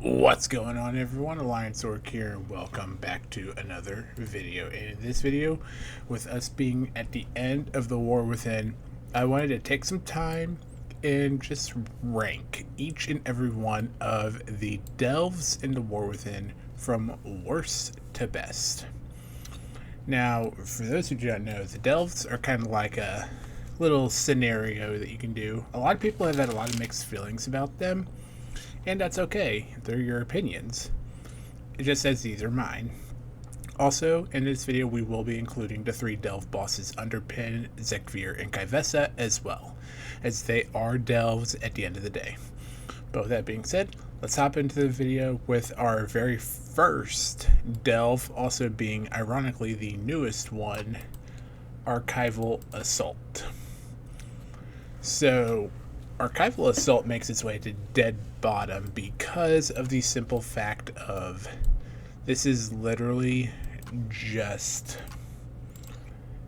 What's going on, everyone? Alliance Orc here, and welcome back to another video. And in this video, with us being at the end of the War Within, I wanted to take some time and just rank each and every one of the delves in the War Within from worst to best. Now, for those who do not know, the delves are kind of like a little scenario that you can do. A lot of people have had a lot of mixed feelings about them, and that's okay. They're your opinions. It just says these are mine. Also, in this video, we will be including the 3 delve bosses Underpin, Zekvir, and Kaivessa as well, as they are delves at the end of the day. But with that being said, let's hop into the video with our very first delve, also being ironically the newest one, Archival Assault. So, Archival Assault makes its way to dead bottom because of the simple fact of this is literally just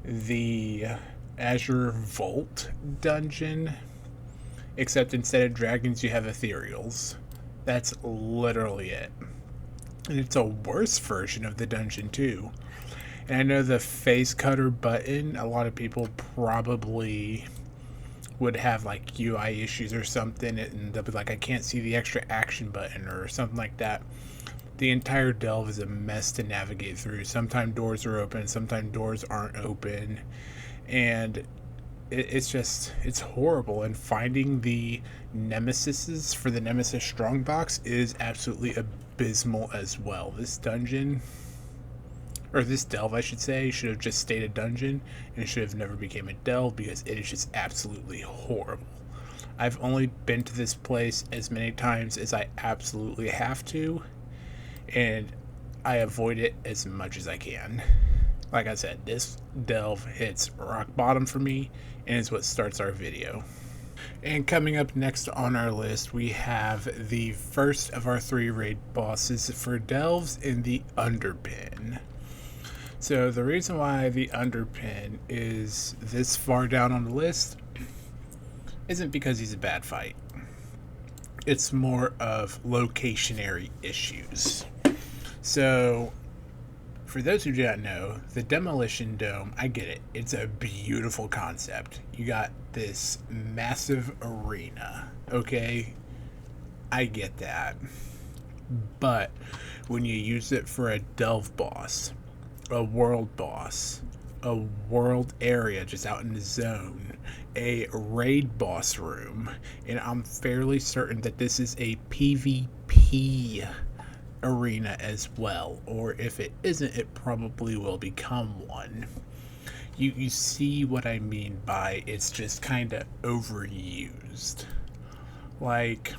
the Azure Vault dungeon, except instead of dragons you have ethereals. That's literally it. And it's a worse version of the dungeon too. And I know the face cutter button, a lot of people probably would have like UI issues or something, and they'll be like, I can't see the extra action button or something like that. The entire delve is a mess to navigate through. Sometimes doors are open, sometimes doors aren't open, and it's horrible. And finding the nemesises for the Nemesis Strongbox is absolutely abysmal as well. This dungeon, or this delve I should say, should have just stayed a dungeon and it should have never became a delve because it is just absolutely horrible. I've only been to this place as many times as I absolutely have to, and I avoid it as much as I can. Like I said, this delve hits rock bottom for me and is what starts our video. And coming up next on our list, we have the first of our 3 raid bosses for delves in the Underpin. So the reason why the Underpin is this far down on the list isn't because he's a bad fight. It's more of locationary issues. So for those who do not know, the Demolition Dome, I get it. It's a beautiful concept. You got this massive arena, okay? I get that. But when you use it for a delve boss, a world boss, a world area just out in the zone, a raid boss room, and I'm fairly certain that this is a PvP arena as well, or if it isn't, it probably will become one. You see what I mean by it's just kind of overused. Like,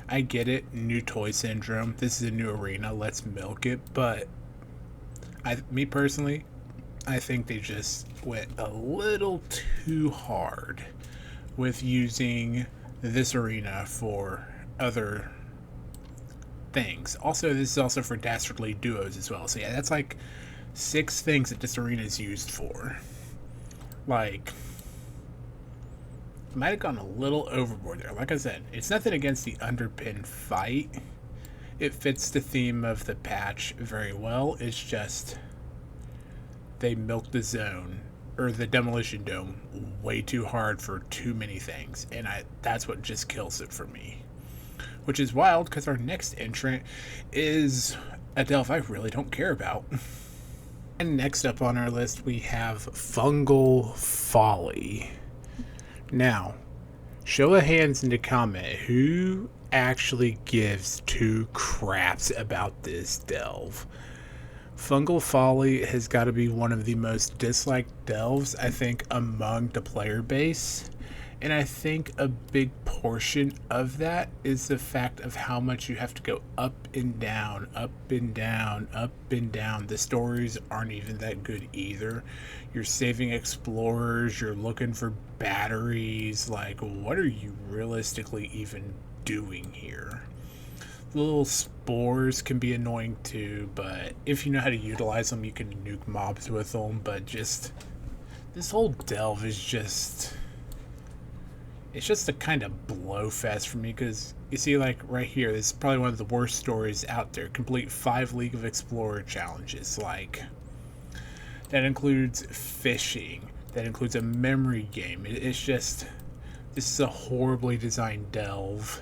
I get it, new toy syndrome, this is a new arena, let's milk it, but me personally, I think they just went a little too hard with using this arena for other things. Also, this is also for Dastardly Duos as well. So yeah, that's like 6 things that this arena is used for. Like, might have gone a little overboard there. Like I said, it's nothing against the Underpin fight. It fits the theme of the patch very well. It's just they milked the zone, or the Demolition Dome, way too hard for too many things, and that's what just kills it for me. Which is wild, because our next entrant is a delve I really don't care about. And next up on our list, we have Fungal Folly. Now, show of hands in the comment, who actually gives 2 craps about this delve? Fungal Folly has got to be one of the most disliked delves, I think, among the player base. And I think a big portion of that is the fact of how much you have to go up and down, up and down, up and down. The stories aren't even that good either. You're saving explorers, you're looking for batteries. Like, what are you realistically even doing here? The little spores can be annoying too, but if you know how to utilize them, you can nuke mobs with them. But just, this whole delve is just, it's just a kind of blow fest for me because you see, like right here, this is probably one of the worst stories out there. Complete 5 League of Explorer challenges. Like, that includes fishing, that includes a memory game. It's just, this is a horribly designed delve.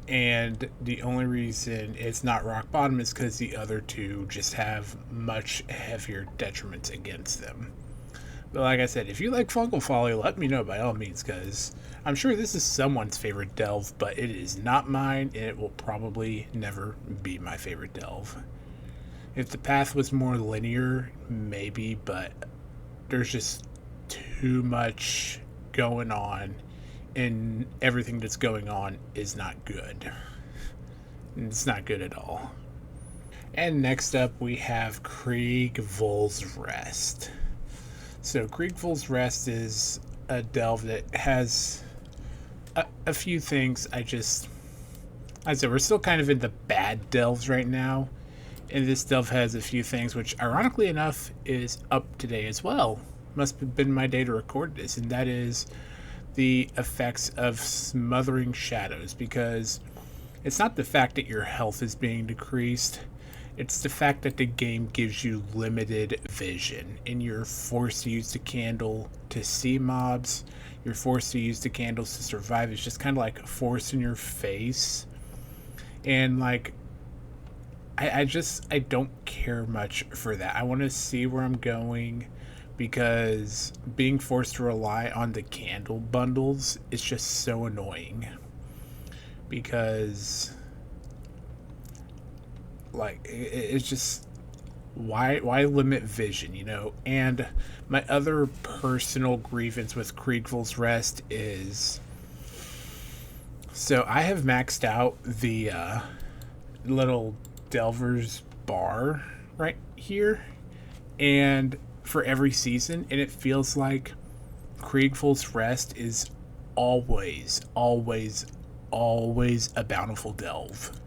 And the only reason it's not rock bottom is because the other two just have much heavier detriments against them. But like I said, if you like Fungal Folly, let me know by all means, because I'm sure this is someone's favorite delve, but it is not mine, and it will probably never be my favorite delve. If the path was more linear, maybe, but there's just too much going on, and everything that's going on is not good. It's not good at all. And next up, we have Kriegvoll's Rest. So Kriegvoll's Rest is a delve that has a few things. I said we're still kind of in the bad delves right now, and this delve has a few things which, ironically enough, is up today as well. Must have been my day to record this, and that is the effects of Smothering Shadows, because it's not the fact that your health is being decreased. It's the fact that the game gives you limited vision, and you're forced to use the candle to see mobs. You're forced to use the candles to survive. It's just kind of like force in your face. And like, I don't care much for that. I want to see where I'm going, because being forced to rely on the candle bundles is just so annoying. Because like, it's just, why limit vision, you know? And my other personal grievance with Kriegvoll's Rest is, so I have maxed out the little Delver's bar right here, and for every season, and it feels like Kriegvoll's Rest is always a bountiful delve.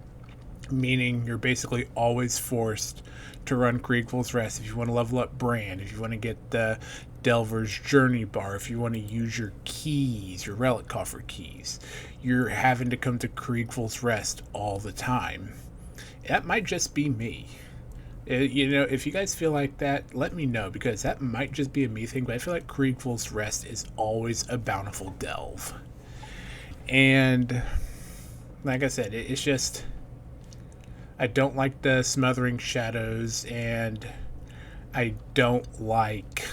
Meaning you're basically always forced to run Kriegvoll's Rest if you want to level up Brand, if you want to get the Delver's Journey bar, if you want to use your keys, your Relic Coffer keys. You're having to come to Kriegvoll's Rest all the time. That might just be me. You know, if you guys feel like that, let me know, because that might just be a me thing, but I feel like Kriegvoll's Rest is always a bountiful delve. And like I said, it's just, I don't like the Smothering Shadows, and I don't like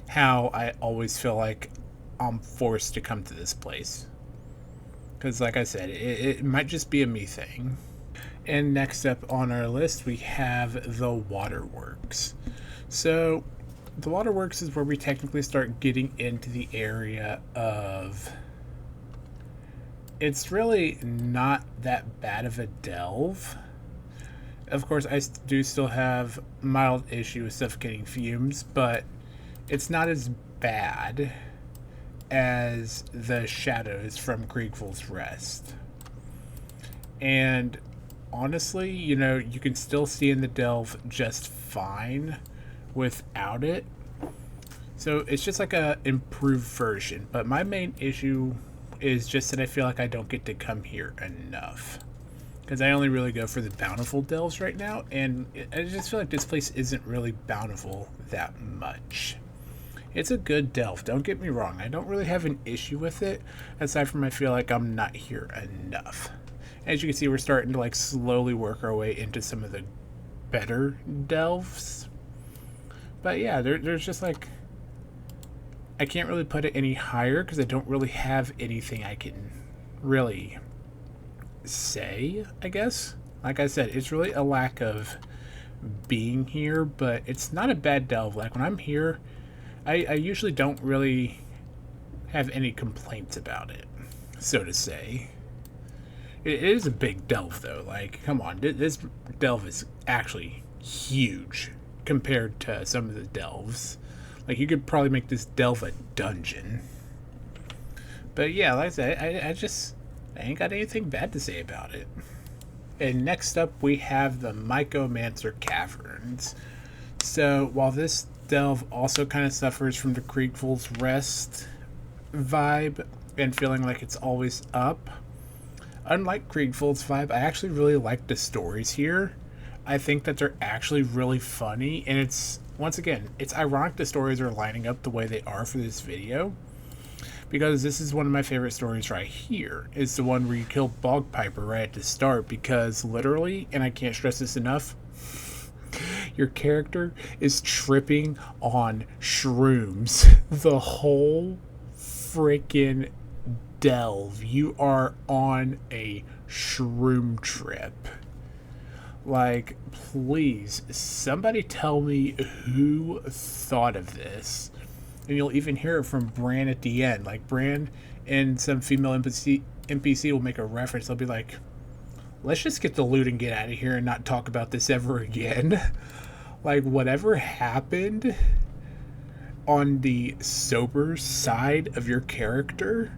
how I always feel like I'm forced to come to this place. Because like I said, it might just be a me thing. And next up on our list, we have the Waterworks. So the Waterworks is where we technically start getting into the area of, it's really not that bad of a delve. Of course, I do still have mild issue with suffocating fumes, but it's not as bad as the shadows from Kriegvoll's Rest. And honestly, you know, you can still see in the delve just fine without it. So it's just like a improved version. But my main issue is just that I feel like I don't get to come here enough, because I only really go for the bountiful delves right now, and I just feel like this place isn't really bountiful that much. It's a good delve, don't get me wrong. I don't really have an issue with it, aside from I feel like I'm not here enough. As you can see, we're starting to like slowly work our way into some of the better delves. But yeah, there's just like, I can't really put it any higher because I don't really have anything I can really say, I guess. Like I said, it's really a lack of being here, but it's not a bad delve. Like when I'm here, I usually don't really have any complaints about it, so to say. It is a big delve though. Like, come on, this delve is actually huge compared to some of the delves. Like, you could probably make this delve a dungeon. But yeah, like I said, I ain't got anything bad to say about it. And next up, we have the Mycomancer Caverns. So, while this delve also kind of suffers from the Kriegvoll's Rest vibe, and feeling like it's always up. Unlike Kriegfold's vibe, I actually really like the stories here. I think that they're actually really funny, and it's, once again, it's ironic the stories are lining up the way they are for this video, because this is one of my favorite stories right here. It's the one where you kill Bog Piper right at the start, because literally, and I can't stress this enough, your character is tripping on shrooms the whole freaking delve. You are on a shroom trip. Like, please, somebody tell me who thought of this. And you'll even hear it from Bran at the end. Like, Bran and some female NPC will make a reference. They'll be like, let's just get the loot and get out of here and not talk about this ever again. Like, whatever happened on the sober side of your character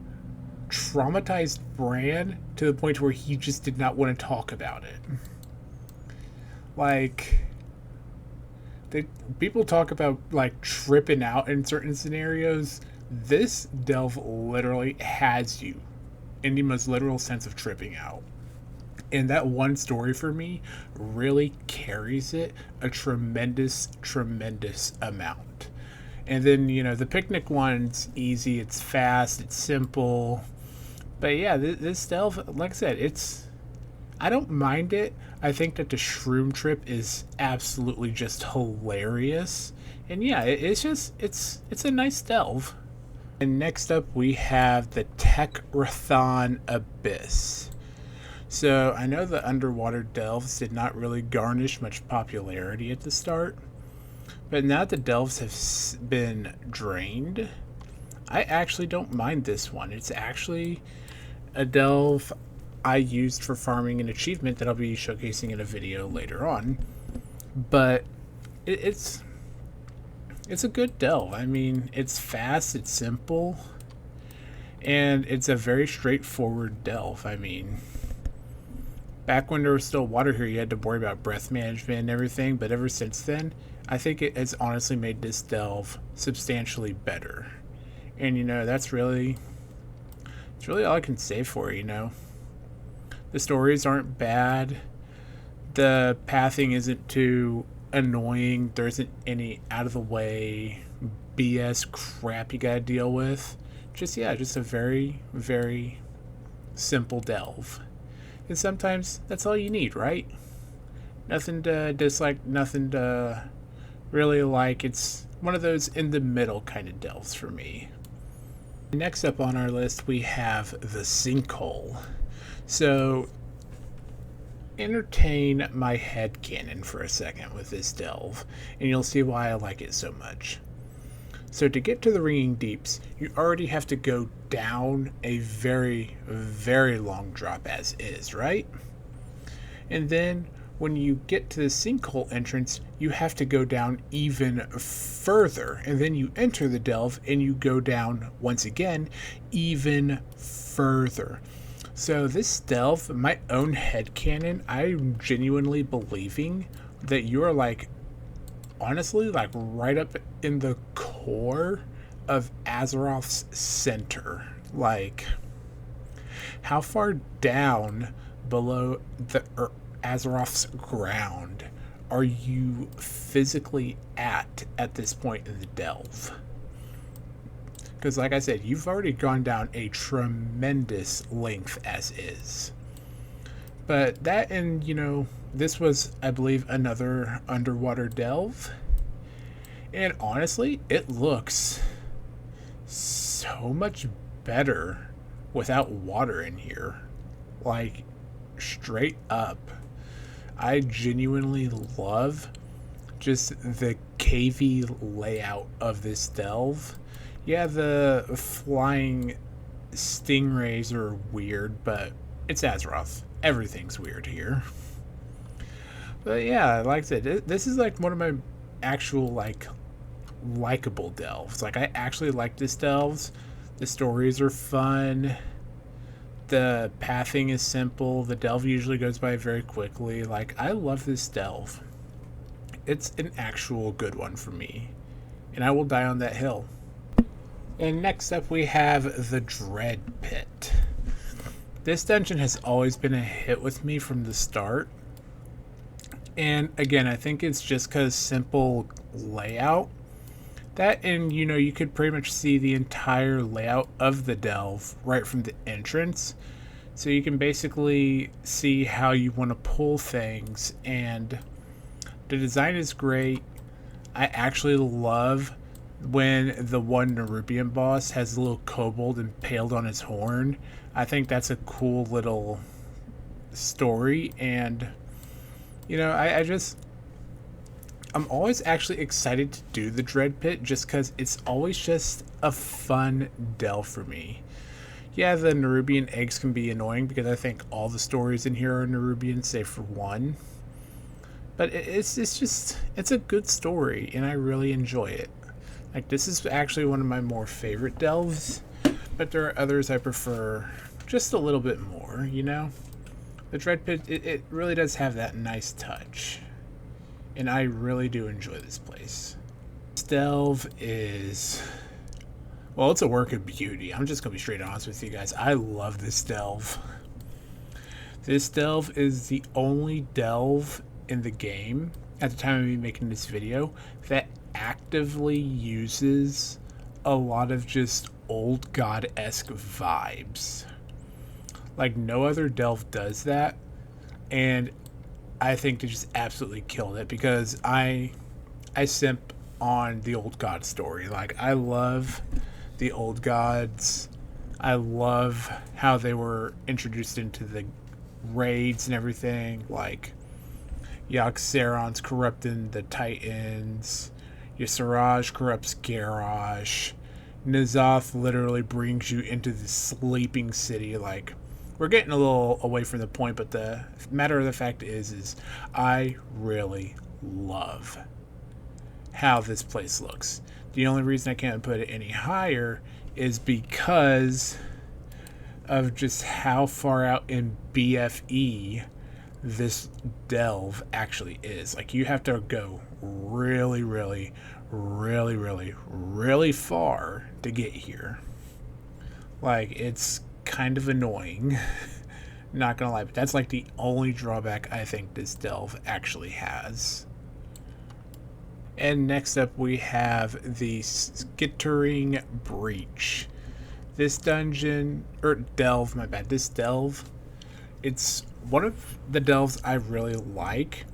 traumatized Bran to the point where he just did not want to talk about it. Like, people talk about, like, tripping out in certain scenarios. This delve literally has you in the most literal sense of tripping out. And that one story for me really carries it a tremendous, tremendous amount. And then, you know, the picnic one's easy, it's fast, it's simple. But yeah, this delve, like I said, I don't mind it. I think that the shroom trip is absolutely just hilarious. And yeah, it's a nice delve. And next up we have the Techrathon Abyss. So I know the underwater delves did not really garnish much popularity at the start, but now that the delves have been drained, I actually don't mind this one. It's actually a delve I used for farming an achievement that I'll be showcasing in a video later on. But it's a good delve. I mean, it's fast, it's simple, and it's a very straightforward delve. I mean, back when there was still water here, you had to worry about breath management and everything, but ever since then, I think it has honestly made this delve substantially better. And, you know, it's really all I can say for it, you know. The stories aren't bad. The pathing isn't too annoying. There isn't any out of the way BS crap you gotta deal with. Just a very, very simple delve. And sometimes that's all you need, right? Nothing to dislike, nothing to really like. It's one of those in the middle kind of delves for me. Next up on our list we have the Sinkhole. So entertain my headcanon for a second with this delve, and you'll see why I like it so much. So to get to the Ringing Deeps, you already have to go down a very, very long drop as is, right? And then when you get to the sinkhole entrance, you have to go down even further. And then you enter the delve and you go down once again even further. So this delve, my own headcanon, I'm genuinely believing that you're like, honestly, like right up in the core of Azeroth's center. Like, how far down below the Azeroth's ground are you physically at this point in the delve? Because like I said, you've already gone down a tremendous length as is. But that, and you know, this was, I believe, another underwater delve. And honestly, it looks so much better without water in here. Like, straight up. I genuinely love just the cavey layout of this delve. Yeah, the flying stingrays are weird, but it's Azeroth. Everything's weird here. But yeah, like I said, this is like one of my actual likable delves. Like, I actually like this delves. The stories are fun. The pathing is simple. The delve usually goes by very quickly. Like, I love this delve. It's an actual good one for me. And I will die on that hill. And next up we have the Dread Pit. This dungeon has always been a hit with me from the start. And again, I think it's just because simple layout. That, and you could pretty much see the entire layout of the delve right from the entrance. So you can basically see how you want to pull things, and the design is great. I actually love when the one Nerubian boss has a little kobold impaled on his horn. I think that's a cool little story, and I'm always actually excited to do the Dread Pit just because it's always just a fun delve for me. Yeah, the Nerubian eggs can be annoying because I think all the stories in here are Nerubian, save for one. But it's a good story, and I really enjoy it. Like, this is actually one of my more favorite delves, but there are others I prefer just a little bit more, The Dread Pit, it really does have that nice touch. And I really do enjoy this place. This delve is... well, it's a work of beauty. I'm just going to be straight honest with you guys. I love this delve. This delve is the only delve in the game, at the time of me making this video, that actively uses a lot of just old god-esque vibes. Like, no other delve does that. And I think they just absolutely killed it because I simp on the old god story. Like, I love the old gods. I love how they were introduced into the raids and everything. Like, Yogg-Saron's corrupting the Titans. Y'Shaarj corrupts Garrosh. N'Zoth literally brings you into the sleeping city. Like, we're getting a little away from the point, but the matter of the fact is I really love how this place looks. The only reason I can't put it any higher is because of just how far out in BFE this delve actually is. Like, you have to go really, really, really, really, really far to get here. Like, it's kind of annoying. Not gonna lie, but that's like the only drawback I think this delve actually has. And next up we have the Skittering Breach. This dungeon, or delve, my bad, this delve, it's one of the delves I really like,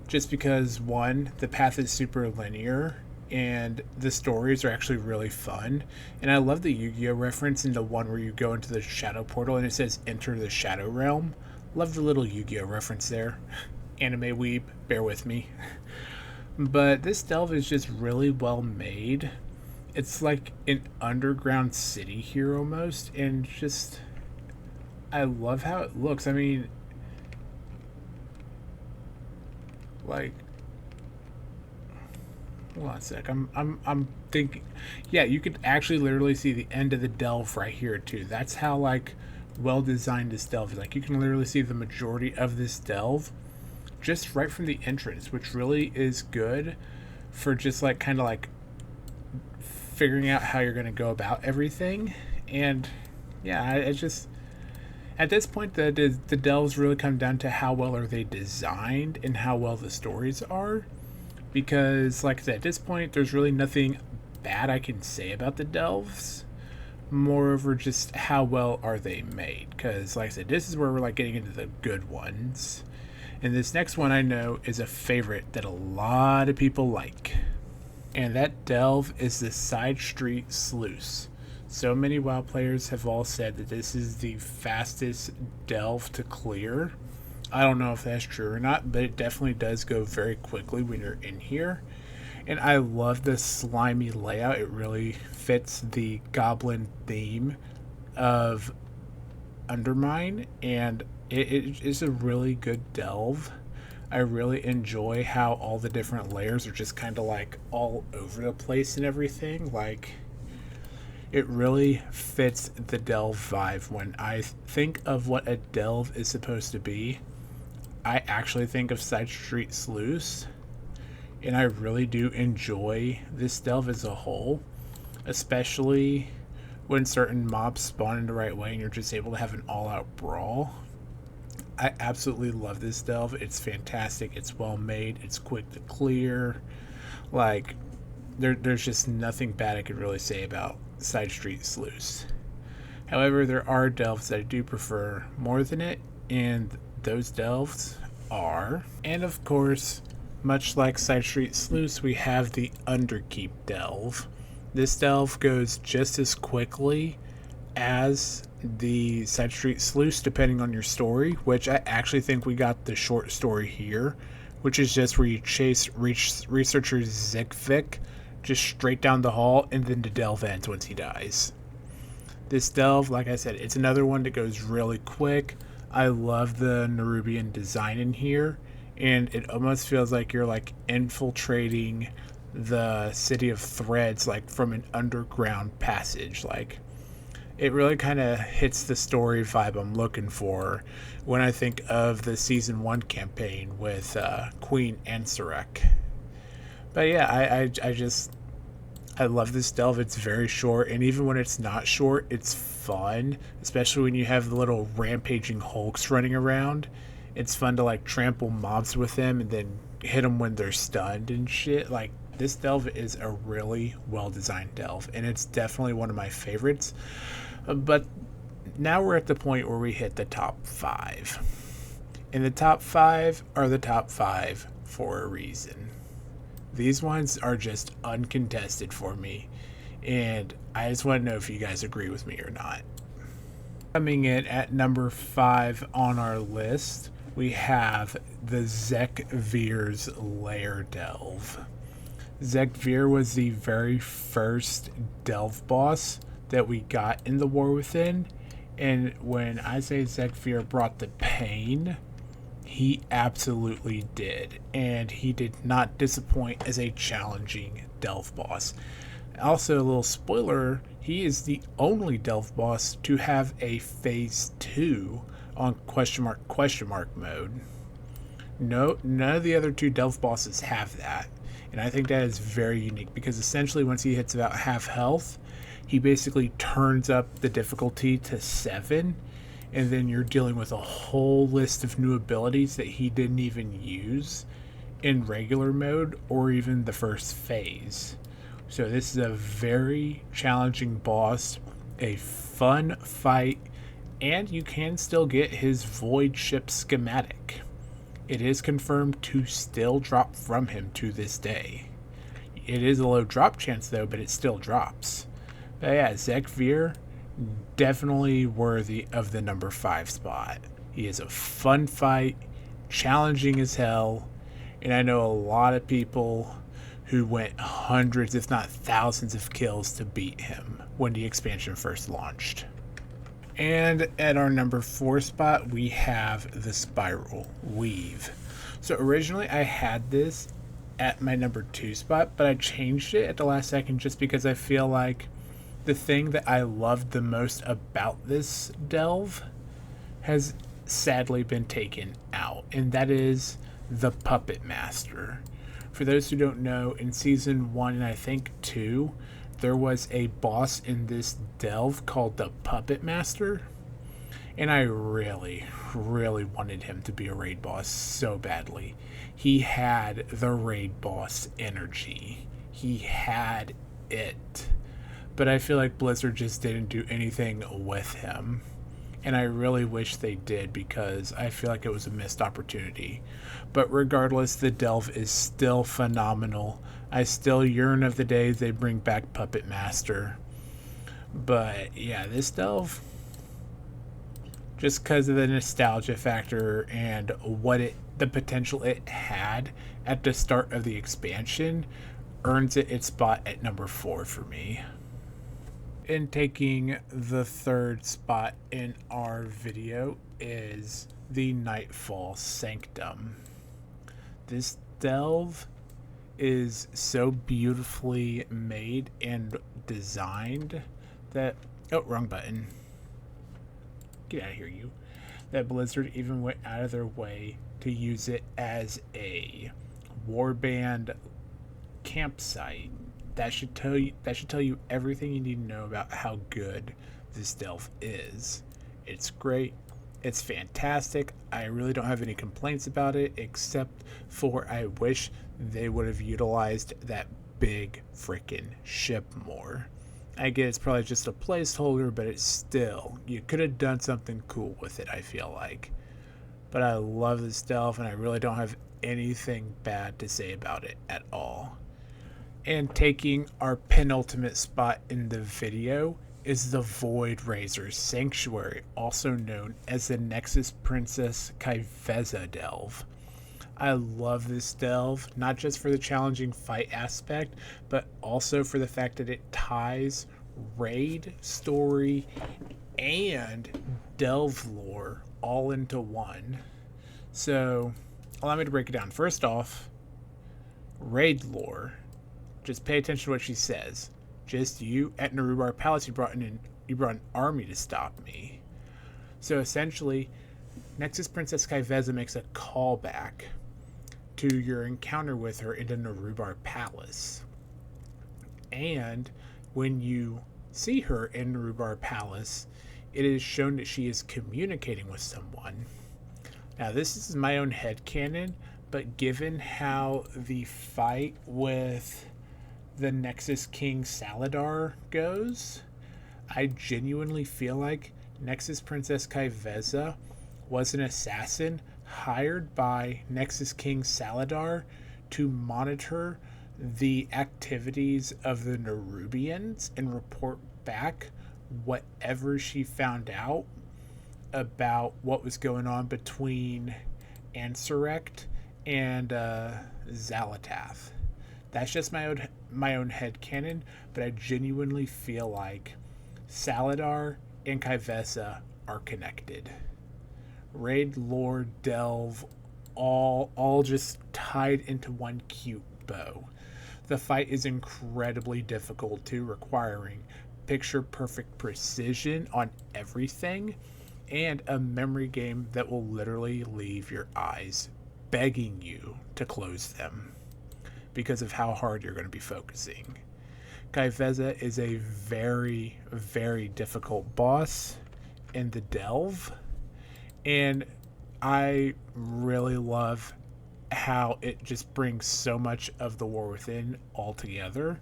just because, one, the path is super linear, and the stories are actually really fun. And I love the Yu-Gi-Oh reference in the one where you go into the shadow portal and it says enter the shadow realm. Love the little Yu-Gi-Oh reference there. Anime weeb, bear with me. But this delve is just really well made. It's like an underground city here almost, and just, I love how it looks. I mean, like, hold on a sec. I'm thinking, yeah, you could actually literally see the end of the delve right here too. That's how like well designed this delve is. Like, you can literally see the majority of this delve just right from the entrance, which really is good for just like kind of like figuring out how you're going to go about everything. And yeah, it's just, at this point, the delves really come down to how well are they designed and how well the stories are. Because, like I said, at this point, there's really nothing bad I can say about the delves. Moreover, just how well are they made. Because, like I said, this is where we're like getting into the good ones. And this next one I know is a favorite that a lot of people like. And that delve is the Side Street Sluice. So many WoW players have all said that this is the fastest delve to clear. I don't know if that's true or not, but it definitely does go very quickly when you're in here. And I love the slimy layout. It really fits the goblin theme of Undermine, and it is a really good delve. I really enjoy how all the different layers are just kind of like all over the place and everything. Like, it really fits the delve vibe. When I think of what a delve is supposed to be, I actually think of Side Street Sluice, and I really do enjoy this delve as a whole. especially when certain mobs spawn in the right way and you're just able to have an all-out brawl. I absolutely love this delve. It's fantastic. It's well made. It's quick to clear. Like, there's just nothing bad I could really say about Side Street Sluice. However, there are delves that I do prefer more than it, and those delves are, and of course, much like Side Street Sluice, we have the Underkeep delve. This delve goes just as quickly as the Side Street Sluice, depending on your story, which I actually think we got the short story here, which is just where you chase researcher Zekvik just straight down the hall, and then the delve ends once he dies. This delve, like I said, it's another one that goes really quick. I love the Nerubian design in here, and it almost feels like you're like infiltrating the City of Threads like from an underground passage. Like, it really kind of hits the story vibe I'm looking for when I think of the season 1 campaign with Queen Ansarek. But yeah, I love this delve. It's very short, and even when it's not short, it's fun, especially when you have the little rampaging hulks running around. It's fun to like trample mobs with them and then hit them when they're stunned and shit. Like, this delve is a really well designed delve, and it's definitely one of my favorites. But now we're at the point where we hit the top 5. And the top 5 are the top 5 for a reason. These ones are just uncontested for me, and I just want to know if you guys agree with me or not. Coming in at number 5 on our list, we have the Zekvir's Lair delve. Zekvir was the very first delve boss that we got in the War Within, and when I say Zekvir brought the pain, he absolutely did, and he did not disappoint as a challenging delve boss. Also, a little spoiler, he is the only delve boss to have a phase 2 on question mark mode. No, none of the other 2 delve bosses have that, and I think that is very unique, because essentially once he hits about half health, he basically turns up the difficulty to 7, and then you're dealing with a whole list of new abilities that he didn't even use in regular mode or even the first phase. So this is a very challenging boss, a fun fight, and you can still get his Void Ship schematic. It is confirmed to still drop from him to this day. It is a low drop chance though, but it still drops. But yeah, Zekvir, definitely worthy of the number 5 spot. He is a fun fight, challenging as hell, and I know a lot of people who went hundreds, if not thousands, of kills to beat him when the expansion first launched. And at our number 4 spot, we have the Spiral Weave. So originally I had this at my number 2 spot, but I changed it at the last second just because I feel like the thing that I loved the most about this delve has sadly been taken out, and that is the Puppet Master. For those who don't know, in season 1 and I think 2, there was a boss in this delve called the Puppet Master, and I really wanted him to be a raid boss so badly. He had the raid boss energy. He had it. But I feel like Blizzard just didn't do anything with him. And I really wish they did, because I feel like it was a missed opportunity. But regardless, the delve is still phenomenal. I still yearn of the days they bring back Puppet Master. But yeah, this delve, just because of the nostalgia factor and the potential it had at the start of the expansion, earns it its spot at number 4 for me. And taking the 3rd spot in our video is the Nightfall Sanctum. This delve is so beautifully made and designed that... Oh, wrong button. Get out of here, you. That Blizzard even went out of their way to use it as a warband campsite that should tell you everything you need to know about how good this delve is. It's great. It's fantastic. I really don't have any complaints about it, except for I wish they would have utilized that big freaking ship more. I get it's probably just a placeholder, but it's still, you could have done something cool with it, I feel like. But I love this delve, and I really don't have anything bad to say about it at all. And taking our penultimate spot in the video is the Void Razor Sanctuary, also known as the Nexus Princess Kaiveza delve. I love this delve, not just for the challenging fight aspect, but also for the fact that it ties raid, story, and delve lore all into one. So, allow me to break it down. First off, raid lore. Just pay attention to what she says. Just you at Narubar Palace, you brought an army to stop me. So essentially, Nexus Princess Kaiveza makes a callback to your encounter with her in the Narubar Palace. And when you see her in Narubar Palace, it is shown that she is communicating with someone. Now, this is my own headcanon, but given how the fight with the Nexus King Saladar goes, I genuinely feel like Nexus Princess Kaiveza was an assassin hired by Nexus King Saladar to monitor the activities of the Nerubians and report back whatever she found out about what was going on between Ansurect and Xal'atath. That's just my own headcanon, but I genuinely feel like Saladar and Kaiveza are connected. Raid, lore, delve, all just tied into one cute bow. The fight is incredibly difficult too, requiring picture-perfect precision on everything, and a memory game that will literally leave your eyes begging you to close them because of how hard you're going to be focusing. Kaiveza is a very, very difficult boss in the delve, and I really love how it just brings so much of the War Within all together,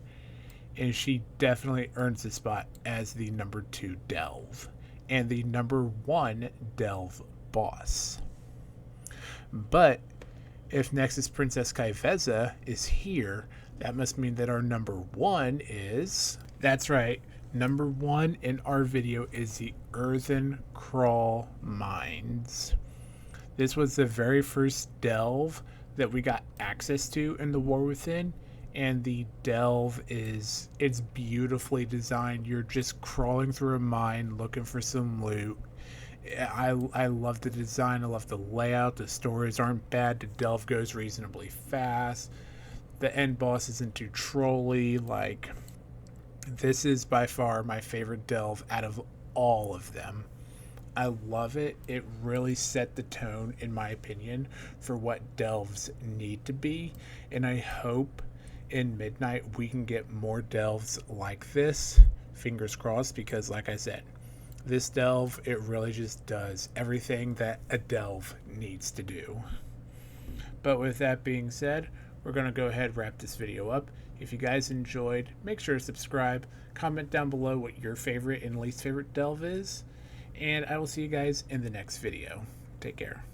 and she definitely earns the spot as the number 2 delve and the number 1 delve boss. But if Nexus Princess Kaiveza is here, that must mean that our number 1 is... That's right, number 1 in our video is the Earthen Crawl Mines. This was the very first delve that we got access to in the War Within, and the delve it's beautifully designed. You're just crawling through a mine looking for some loot. I love the design, I love the layout, the stories aren't bad, the delve goes reasonably fast, the end boss isn't too trolly. Like, this is by far my favorite delve out of all of them. I love it. It really set the tone, in my opinion, for what delves need to be, and I hope in Midnight we can get more delves like this. Fingers crossed, because like I said, this delve, it really just does everything that a delve needs to do. But with that being said, we're going to go ahead and wrap this video up. If you guys enjoyed, make sure to subscribe, comment down below what your favorite and least favorite delve is, and I will see you guys in the next video. Take care.